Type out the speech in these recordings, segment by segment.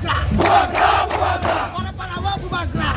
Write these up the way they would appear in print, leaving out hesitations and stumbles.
bubagra. Para Palawa bubagra.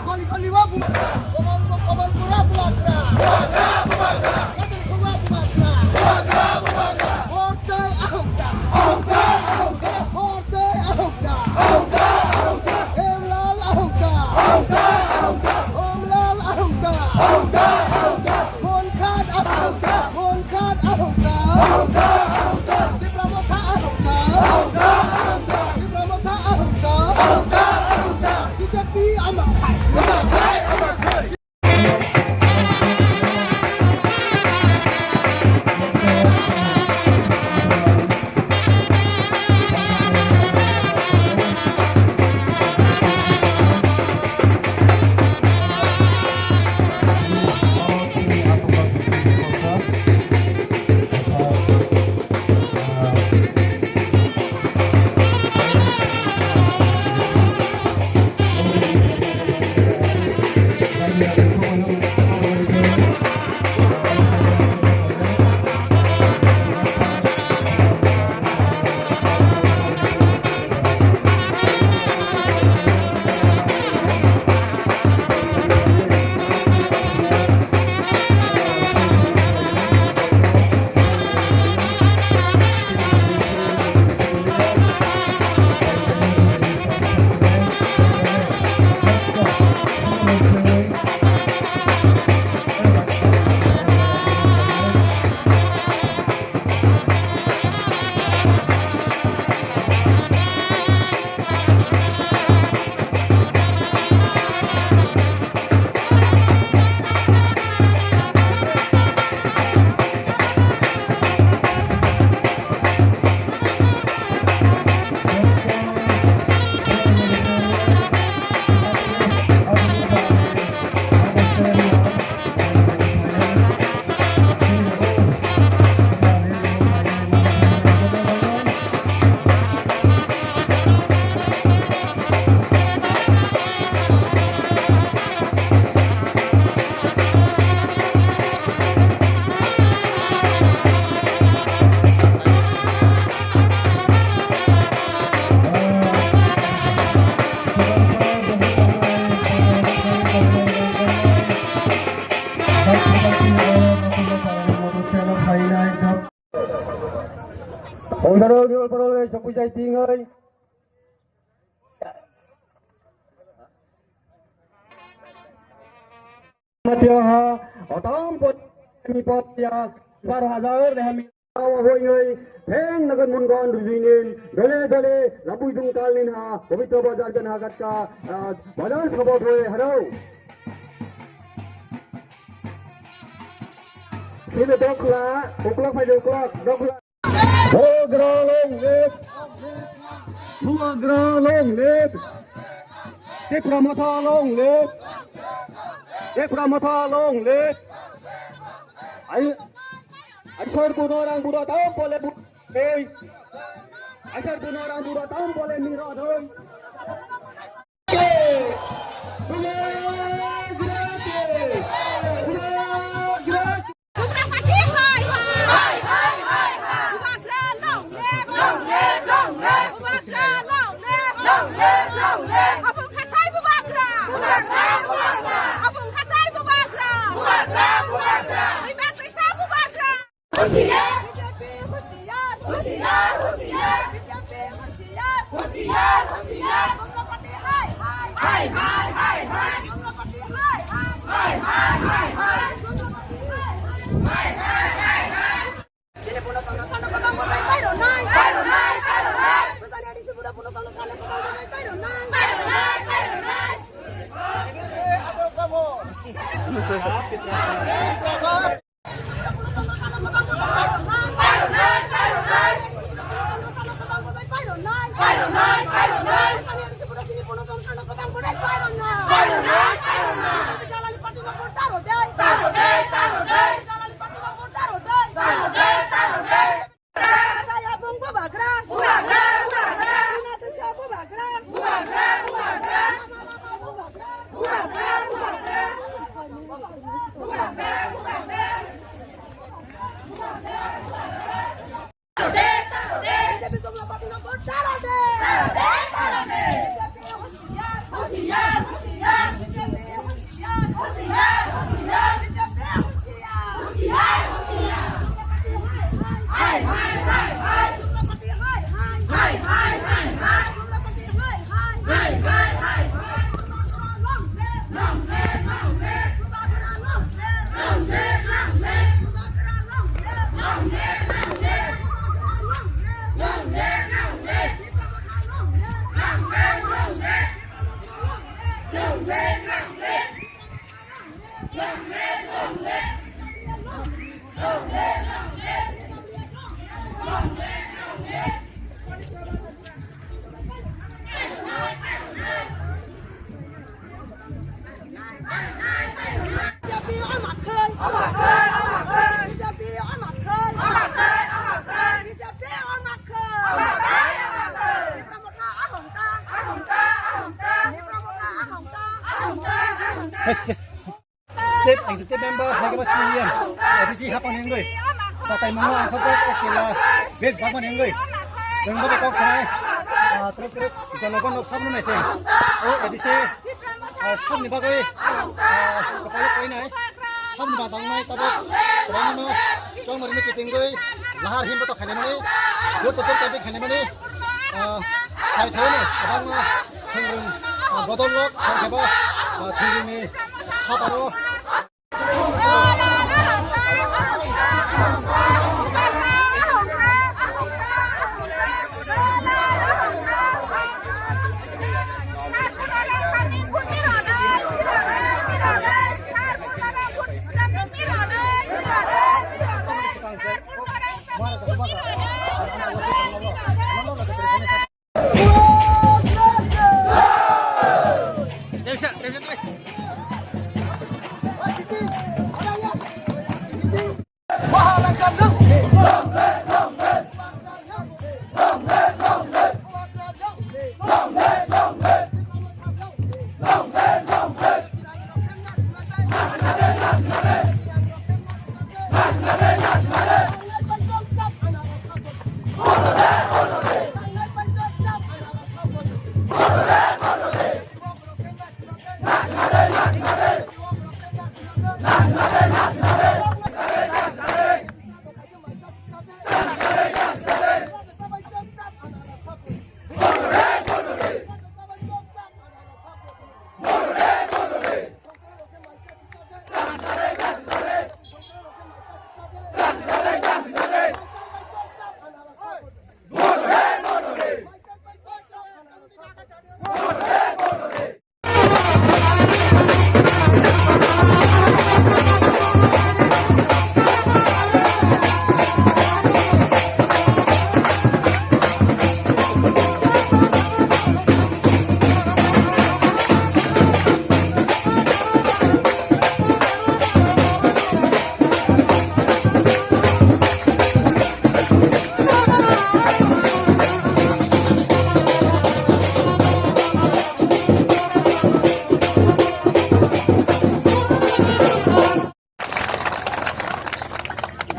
Koli-koliwa bubagra. Komol-komol-pura bubagra. Kadul-kuwa bubagra. Hortai ahokda. Hortai ahokda. Emlal ahokda. Omlal ahokda. Konkad ahokda. Konkad ahokda. Dipramata ahokda. Dipramata ahokda. BJP amakai. Saudara diperoleh sepujai tinggai. Matiaha, otam pot ni potya, 12,000 dah mi awak hoy, heng nagan mungon rujinin, dole labui dungkal nin ha, pavitra bazar jan hagat ka, bazar sabot hoy harau. Sini dokla pai dokla. Dua gerang long lip. Dipramata long lip. Asar pun orang budak tahu boleh asar pun orang budak tahu boleh mirad hoy. Bagra. xếp executive member hay cái bác sĩ viên ở cái gì hấp anh người và tại mong muốn không có cái là biết bác anh người đừng có bị cóc này terus cho nó con nó xong nó này xem ở cái gì xong thì bác ơi cái cái này xong thì bà tao này tao đó tao nó trong mà nó cái tiếng người là hiểm bắt khai này lúc tôi cái biết khai này khai thế này tao thường bắt đầu lúc khai bao thường này hấp vào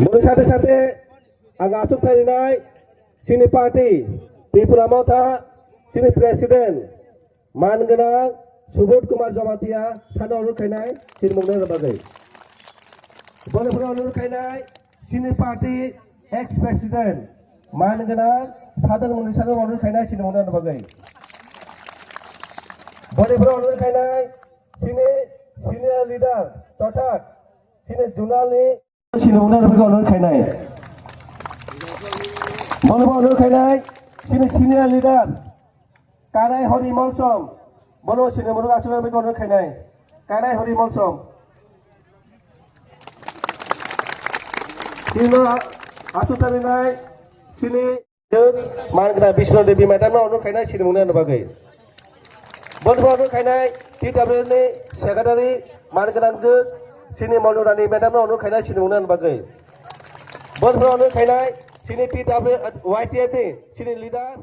Muli sate-sate agak asuk tadi naik sini parti Tripura Mauta sini presiden Mangenang Subodh Kumar Jamatia sana urut kainai sini mungkin berbagai boleh urut kainai sini parti ex presiden Mangenang sadar mungkin sana urut kainai sini mungkin berbagai boleh urut kainai sini senior leader Totat sini jurnal ni sini mungkin urut kainai boleh urut kainai sini senior leader Kanai Hori Molsom Bono sini mungkin acuan mereka urut kainai Kanai Hori Molsom sini acu tadi naik sini mana kena Bisno Devi Madam urut kainai sini mungkin berbagai boleh urut kainai TWL ni sekretari mana kena sini Maulurani Madam urut kainai sini mungkin berbagai boleh urut kainai sini TWL YTF ni sini leaders